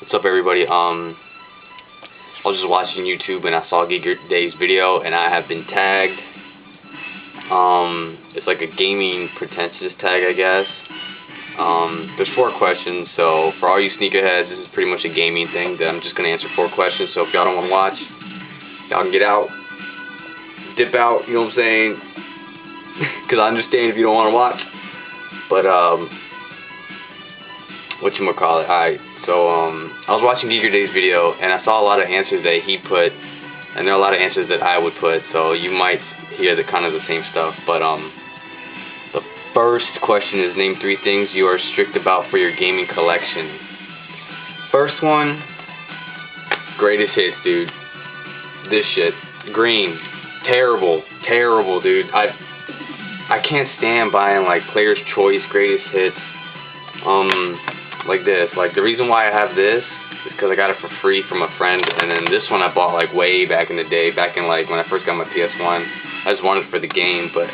What's up, everybody? I was just watching YouTube and I saw Geekerdays video, and I have been tagged. It's like a gaming Pretentions tag, I guess. There's 4 questions, so for all you sneakerheads, this is pretty much a gaming thing that I'm just gonna answer 4 questions. So if y'all don't want to watch, y'all can get out, dip out. You know what I'm saying? Because I understand if you don't want to watch. But whatchamacallit? Alright, so I was watching Geekerdays video and I saw a lot of answers that he put, and there are a lot of answers that I would put, so you might hear the kind of the same stuff. But the first question is, name 3 things you are strict about for your gaming collection. First one, greatest hits, dude. This shit, green, terrible, dude. I can't stand buying like Player's Choice greatest hits, like this. Like, the reason why I have this is because I got it for free from a friend, and then this one I bought like way back in the day, back in like when I first got my PS1. I just wanted it for the game. But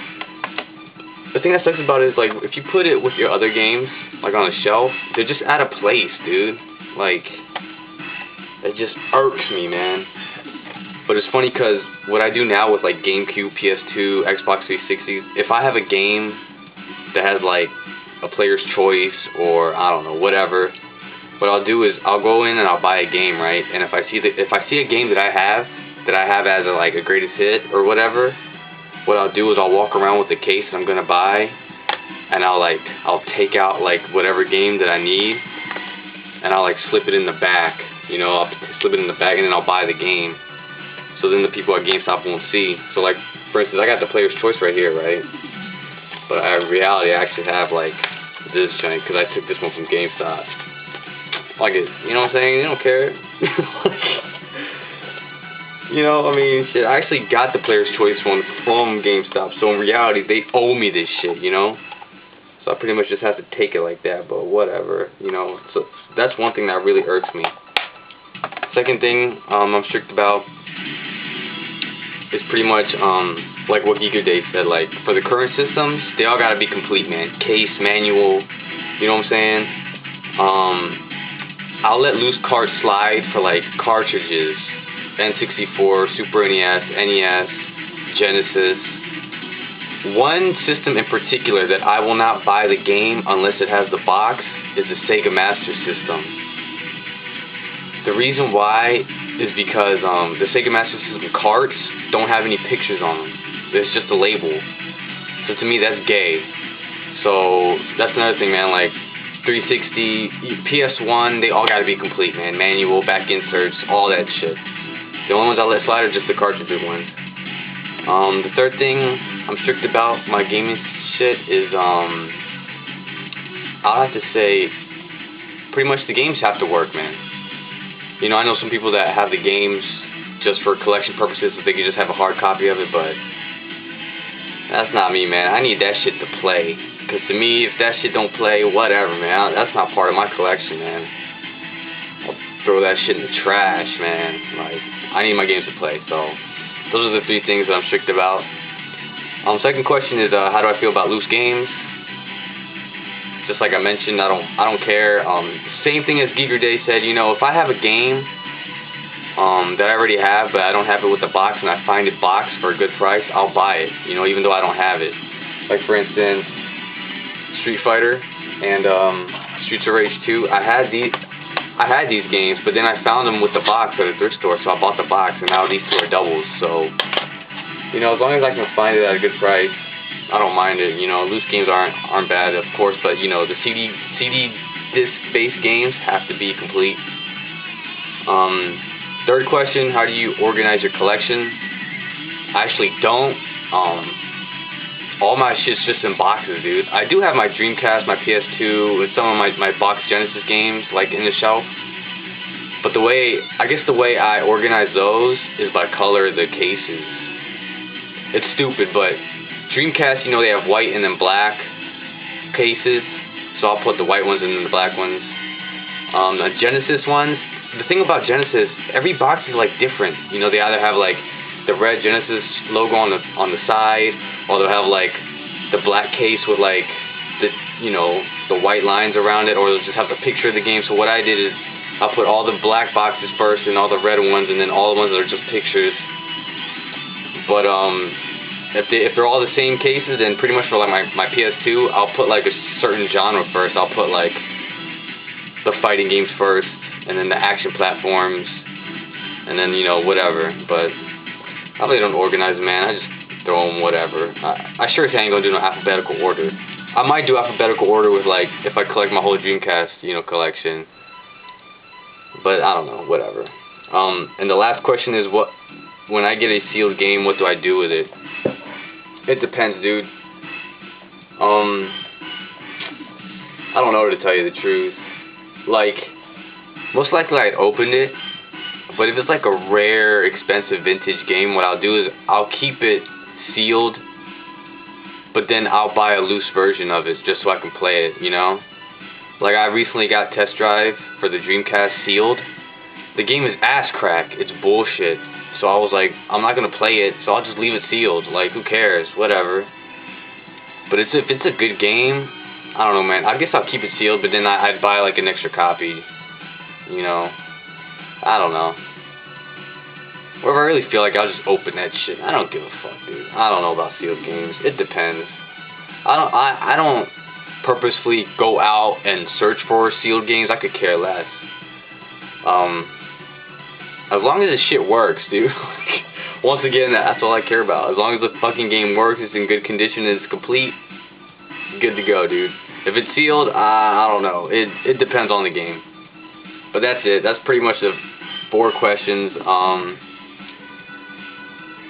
the thing that sucks about it is, like, if you put it with your other games, like on a shelf, they're just out of place, dude. Like, it just irks me, man. But it's funny because what I do now with like GameCube, PS2, Xbox 360, if I have a game that has like a Player's Choice or I don't know, whatever, what I'll do is I'll go in and I'll buy a game, right? And if I see a game that I have as a greatest hit or whatever, what I'll do is I'll walk around with the case that I'm gonna buy, and I'll take out like whatever game that I need, and I'll like slip it in the back, you know, I'll slip it in the bag, and then I'll buy the game. So then the people at GameStop won't see. So like, for instance, I got the Player's Choice right here, right? But in reality, I actually have like this joint because I took this one from GameStop. Like, you know what I'm saying? They don't care. You know, I mean, shit, I actually got the Player's Choice one from GameStop. So in reality, they owe me this shit, you know? So I pretty much just have to take it like that, but whatever, you know? So that's one thing that really irks me. Second thing I'm strict about is pretty much like what Geekerdays said. Like, for the current systems, they all gotta be complete, man. Case, manual, you know what I'm saying? I'll let loose carts slide for like cartridges, N64, Super NES, NES, Genesis. One system in particular that I will not buy the game unless it has the box is the Sega Master System. The reason why is because the Sega Master System carts don't have any pictures on them. It's just a label. So to me, that's gay. So that's another thing, man. Like 360, PS1, they all gotta be complete, man. Manual, back inserts, all that shit. The only ones I let slide are just the cartridge ones. The third thing I'm strict about my gaming shit is I'll have to say pretty much the games have to work, man. You know, I know some people that have the games just for collection purposes, so they can just have a hard copy of it, but that's not me, man. I need that shit to play. Because to me, if that shit don't play, whatever, man. That's not part of my collection, man. I'll throw that shit in the trash, man. Like, I need my games to play, so those are the 3 things that I'm strict about. Second question is, how do I feel about loose games? Just like I mentioned, I don't care. Same thing as Geekerdays said, you know, if I have a game that I already have, but I don't have it with the box, and I find it boxed for a good price, I'll buy it, you know, even though I don't have it. Like, for instance, Street Fighter and Streets of Rage 2. I had these games, but then I found them with the box at a thrift store, so I bought the box, and now these 2 are doubles. So, you know, as long as I can find it at a good price, I don't mind it. You know, loose games aren't bad, of course, but you know, the CD disc-based games have to be complete. Third question, how do you organize your collection? I actually don't. All my shit's just in boxes, dude. I do have my Dreamcast, my PS2, and some of my box Genesis games, like, in the shelf. But I guess the way I organize those is by color of the cases. It's stupid, but Dreamcast, you know, they have white and then black cases, so I'll put the white ones and then the black ones. The Genesis ones, the thing about Genesis, every box is like different. You know, they either have like the red Genesis logo on the side, or they'll have like the black case with like the, you know, the white lines around it, or they'll just have the picture of the game. So what I did is I'll put all the black boxes first and all the red ones, and then all the ones that are just pictures. But if they're all the same cases, then pretty much for like my PS2, I'll put like a certain genre first. I'll put like the fighting games first, and then the action platforms, and then, you know, whatever. But I really don't organize them, man. I just throw them whatever. I sure ain't gonna do no alphabetical order. I might do alphabetical order with, like, if I collect my whole Dreamcast, you know, collection. But I don't know, whatever. And the last question is, when I get a sealed game, what do I do with it? It depends, dude. I don't know, to tell you the truth. Like, most likely I'd open it, but if it's like a rare, expensive vintage game, what I'll do is I'll keep it sealed, but then I'll buy a loose version of it just so I can play it, you know? Like, I recently got Test Drive for the Dreamcast sealed. The game is ass crack. It's bullshit. So I was like, I'm not gonna play it, so I'll just leave it sealed. Like, who cares? Whatever. But if it's a good game, I don't know, man. I guess I'll keep it sealed, but then I'd buy like an extra copy. You know? I don't know. Or if I really feel like, I'll just open that shit. I don't give a fuck, dude. I don't know about sealed games. It depends. I don't purposefully go out and search for sealed games. I could care less. As long as the shit works, dude. Once again, that's all I care about. As long as the fucking game works, it's in good condition, it's complete, good to go, dude. If it's sealed, I don't know. It depends on the game. But that's it. That's pretty much the 4 questions.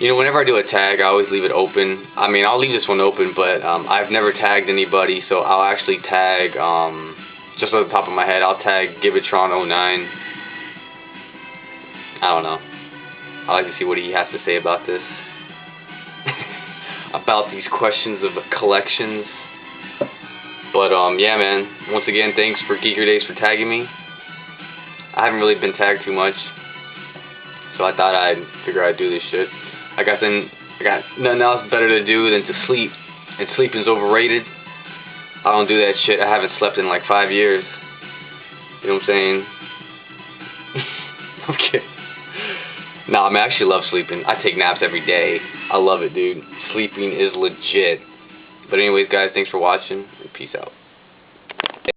You know, whenever I do a tag, I always leave it open. I mean, I'll leave this one open, but I've never tagged anybody, so I'll actually tag, just off the top of my head, I'll tag Gibatron09. I don't know. I like to see what he has to say about this. About these questions of collections. But, yeah, man. Once again, thanks for Geekerdays for tagging me. I haven't really been tagged too much, so I thought I'd figure I'd do this shit. I got nothing else better to do than to sleep, and sleeping's overrated. I don't do that shit. I haven't slept in like 5 years. You know what I'm saying? Okay. Nah, I actually love sleeping. I take naps every day. I love it, dude. Sleeping is legit. But anyways, guys, thanks for watching, and peace out.